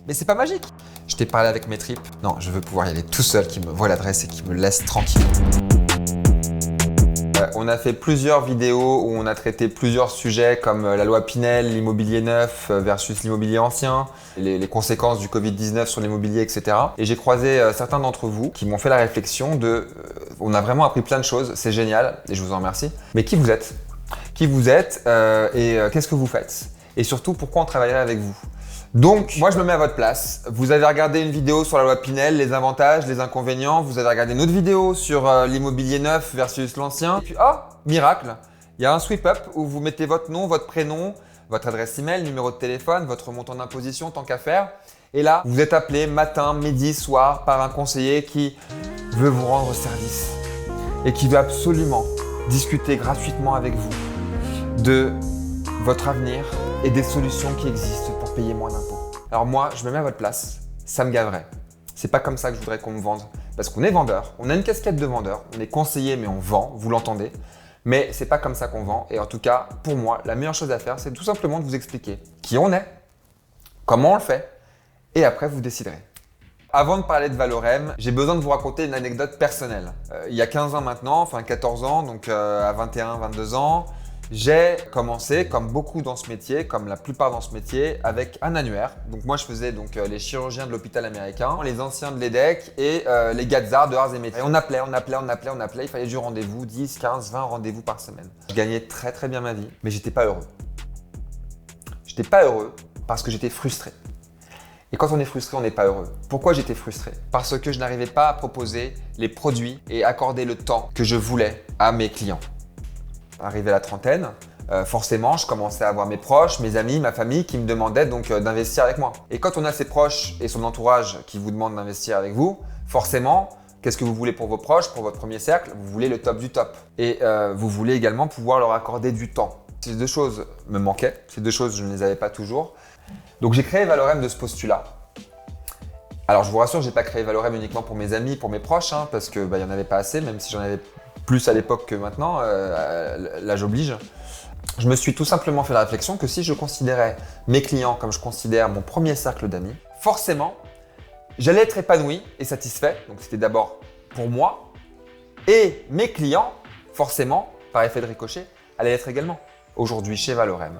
Mais c'est pas magique. Je t'ai parlé avec mes tripes. Non, je veux pouvoir y aller tout seul, qui me voit l'adresse et qui me laisse tranquille. On a fait plusieurs vidéos où on a traité plusieurs sujets comme la loi Pinel, l'immobilier neuf versus l'immobilier ancien, les conséquences du Covid-19 sur l'immobilier, etc. Et j'ai croisé certains d'entre vous qui m'ont fait la réflexion de on a vraiment appris plein de choses, c'est génial et je vous en remercie. Mais qui vous êtes? Qui vous êtes et qu'est-ce que vous faites? Et surtout, pourquoi on travaillerait avec vous? Donc, moi, je me mets à votre place. Vous avez regardé une vidéo sur la loi Pinel, les avantages, les inconvénients. Vous avez regardé une autre vidéo sur l'immobilier neuf versus l'ancien. Et puis, oh, miracle, il y a un sweep-up où vous mettez votre nom, votre prénom, votre adresse email, numéro de téléphone, votre montant d'imposition, tant qu'à faire. Et là, vous êtes appelé matin, midi, soir par un conseiller qui veut vous rendre service et qui veut absolument discuter gratuitement avec vous de votre avenir et des solutions qui existent pour payer moins d'impôts. Alors moi, je me mets à votre place, ça me gaverait. C'est pas comme ça que je voudrais qu'on me vende. Parce qu'on est vendeur, on a une casquette de vendeur, on est conseiller mais on vend, vous l'entendez. Mais c'est pas comme ça qu'on vend. Et en tout cas, pour moi, la meilleure chose à faire, c'est tout simplement de vous expliquer qui on est, comment on le fait, et après vous déciderez. Avant de parler de Valorem, j'ai besoin de vous raconter une anecdote personnelle. Il y a 15 ans maintenant, enfin 14 ans, donc à 21, 22 ans, j'ai commencé, comme beaucoup dans ce métier, comme la plupart dans ce métier, avec un annuaire. Donc moi, je faisais les chirurgiens de l'hôpital américain, les anciens de l'EDEC et les Gazards de Arts et Métiers. Et on appelait, il fallait du rendez-vous, 10, 15, 20 rendez-vous par semaine. Je gagnais très très bien ma vie, mais j'étais pas heureux. J'étais pas heureux parce que j'étais frustré. Et quand on est frustré, on n'est pas heureux. Pourquoi j'étais frustré? Parce que je n'arrivais pas à proposer les produits et accorder le temps que je voulais à mes clients. Arrivé à la trentaine, forcément, je commençais à avoir mes proches, mes amis, ma famille qui me demandaient donc d'investir avec moi. Et quand on a ses proches et son entourage qui vous demandent d'investir avec vous, forcément, qu'est-ce que vous voulez pour vos proches, pour votre premier cercle? Vous voulez le top du top. Et vous voulez également pouvoir leur accorder du temps. Ces deux choses me manquaient, ces deux choses, je ne les avais pas toujours. Donc j'ai créé Valorem de ce postulat. Alors je vous rassure, je n'ai pas créé Valorem uniquement pour mes amis, pour mes proches, parce que y en avait pas assez, même si j'en avais plus à l'époque que maintenant, l'âge oblige. Je me suis tout simplement fait la réflexion que si je considérais mes clients comme je considère mon premier cercle d'amis, forcément, j'allais être épanoui et satisfait. Donc c'était d'abord pour moi. Et mes clients, forcément, par effet de ricochet, allaient être également. Aujourd'hui, chez Valorem,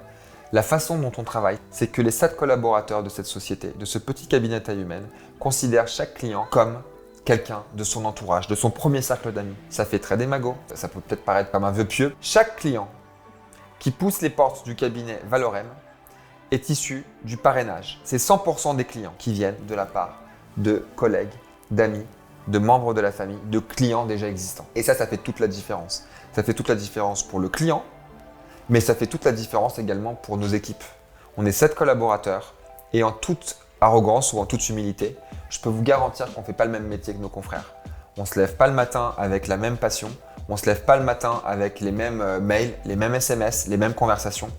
la façon dont on travaille, c'est que les 7 collaborateurs de cette société, de ce petit cabinet à taille humaine, considèrent chaque client comme quelqu'un de son entourage, de son premier cercle d'amis. Ça fait très démago, ça peut peut-être paraître comme un vœu pieux. Chaque client qui pousse les portes du cabinet Valorem est issu du parrainage. C'est 100% des clients qui viennent de la part de collègues, d'amis, de membres de la famille, de clients déjà existants. Et ça fait toute la différence. Ça fait toute la différence pour le client, mais ça fait toute la différence également pour nos équipes. On est 7 collaborateurs et en toute arrogance ou en toute humilité, je peux vous garantir qu'on ne fait pas le même métier que nos confrères. On ne se lève pas le matin avec la même passion, on ne se lève pas le matin avec les mêmes mails, les mêmes SMS, les mêmes conversations.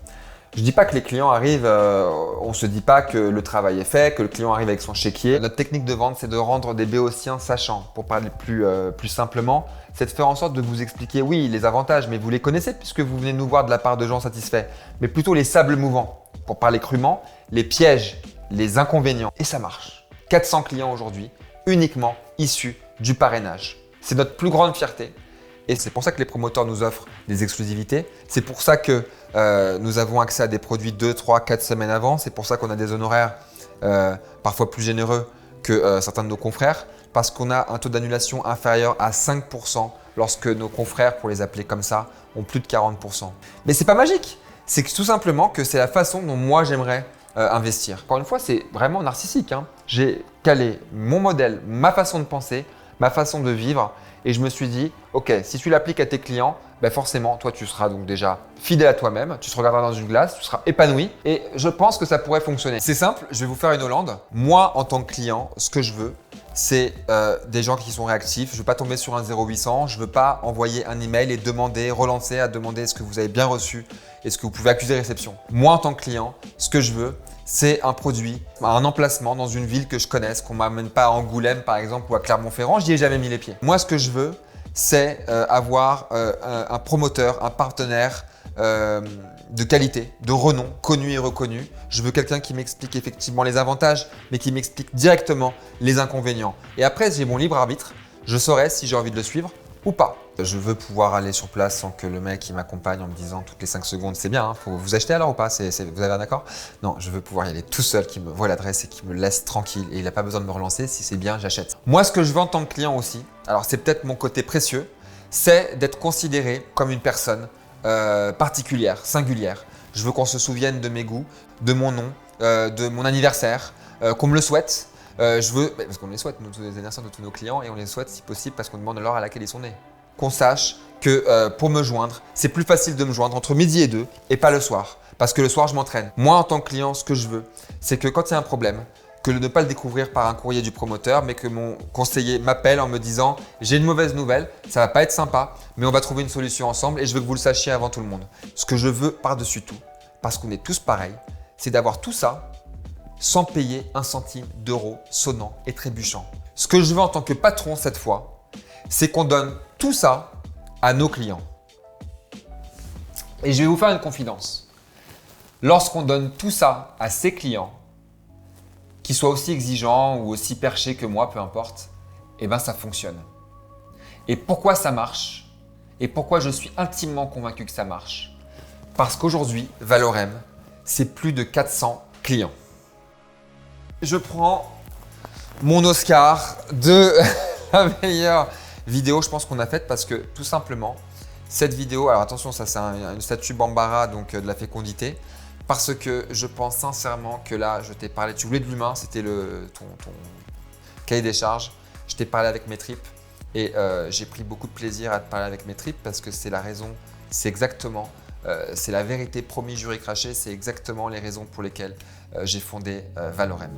Je ne dis pas que les clients arrivent, on ne se dit pas que le travail est fait, que le client arrive avec son chéquier. Notre technique de vente, c'est de rendre des béotiens sachants. Pour parler plus simplement, c'est de faire en sorte de vous expliquer, oui, les avantages, mais vous les connaissez puisque vous venez nous voir de la part de gens satisfaits, mais plutôt les sables mouvants. Pour parler crûment, les pièges, les inconvénients. Et ça marche. 400 clients aujourd'hui, uniquement issus du parrainage. C'est notre plus grande fierté. Et c'est pour ça que les promoteurs nous offrent des exclusivités. C'est pour ça que nous avons accès à des produits 2, 3, 4 semaines avant. C'est pour ça qu'on a des honoraires parfois plus généreux que certains de nos confrères. Parce qu'on a un taux d'annulation inférieur à 5% lorsque nos confrères, pour les appeler comme ça, ont plus de 40%. Mais c'est pas magique. C'est tout simplement que c'est la façon dont moi j'aimerais investir. Encore une fois, c'est vraiment narcissique. J'ai calé mon modèle, ma façon de penser, ma façon de vivre. Et je me suis dit, ok, si tu l'appliques à tes clients, forcément, toi, tu seras donc déjà fidèle à toi-même, tu te regarderas dans une glace, tu seras épanoui et je pense que ça pourrait fonctionner. C'est simple, je vais vous faire une Hollande. Moi, en tant que client, ce que je veux, c'est des gens qui sont réactifs. Je ne veux pas tomber sur un 0800, je ne veux pas envoyer un email et demander, relancer à demander est-ce que vous avez bien reçu, est-ce que vous pouvez accuser réception. Moi, en tant que client, ce que je veux, c'est un produit, un emplacement dans une ville que je connaisse, qu'on ne m'amène pas à Angoulême par exemple ou à Clermont-Ferrand, j'y ai jamais mis les pieds. Moi, ce que je veux, c'est avoir un promoteur, un partenaire de qualité, de renom, connu et reconnu. Je veux quelqu'un qui m'explique effectivement les avantages, mais qui m'explique directement les inconvénients. Et après, j'ai mon libre arbitre. Je saurai si j'ai envie de le suivre ou pas. Je veux pouvoir aller sur place sans que le mec il m'accompagne en me disant toutes les 5 secondes c'est bien, faut vous acheter alors ou pas, vous avez un accord? Non, je veux pouvoir y aller tout seul, qui me voit l'adresse et qui me laisse tranquille et il n'a pas besoin de me relancer, si c'est bien j'achète. Moi ce que je veux en tant que client aussi, alors c'est peut-être mon côté précieux, c'est d'être considéré comme une personne particulière, singulière. Je veux qu'on se souvienne de mes goûts, de mon nom, de mon anniversaire, qu'on me le souhaite. Je veux, parce qu'on les souhaite, nous, tous les anniversaires de tous nos clients, et on les souhaite si possible parce qu'on demande l'heure à laquelle ils sont nés. Qu'on sache que pour me joindre, c'est plus facile de me joindre entre midi et 2 et pas le soir. Parce que le soir, je m'entraîne. Moi, en tant que client, ce que je veux, c'est que quand il y a un problème, que de ne pas le découvrir par un courrier du promoteur, mais que mon conseiller m'appelle en me disant « j'ai une mauvaise nouvelle, ça va pas être sympa, mais on va trouver une solution ensemble et je veux que vous le sachiez avant tout le monde. » Ce que je veux par-dessus tout, parce qu'on est tous pareils, c'est d'avoir tout ça sans payer un centime d'euro sonnant et trébuchant. Ce que je veux en tant que patron cette fois, c'est qu'on donne tout ça à nos clients. Et je vais vous faire une confidence. Lorsqu'on donne tout ça à ses clients, qu'ils soient aussi exigeants ou aussi perchés que moi, peu importe, eh bien ça fonctionne. Et pourquoi ça marche? Et pourquoi je suis intimement convaincu que ça marche? Parce qu'aujourd'hui, Valorem, c'est plus de 400 clients. Je prends mon Oscar de la meilleure vidéo, je pense qu'on a faite parce que tout simplement, cette vidéo, alors attention, ça c'est une statue Bambara, donc de la fécondité, parce que je pense sincèrement que là, je t'ai parlé, tu voulais de l'humain, c'était ton cahier des charges, je t'ai parlé avec mes tripes et j'ai pris beaucoup de plaisir à te parler avec mes tripes parce que c'est la raison, c'est exactement, c'est la vérité, promis, juré, craché, c'est exactement les raisons pour lesquelles j'ai fondé Valorem.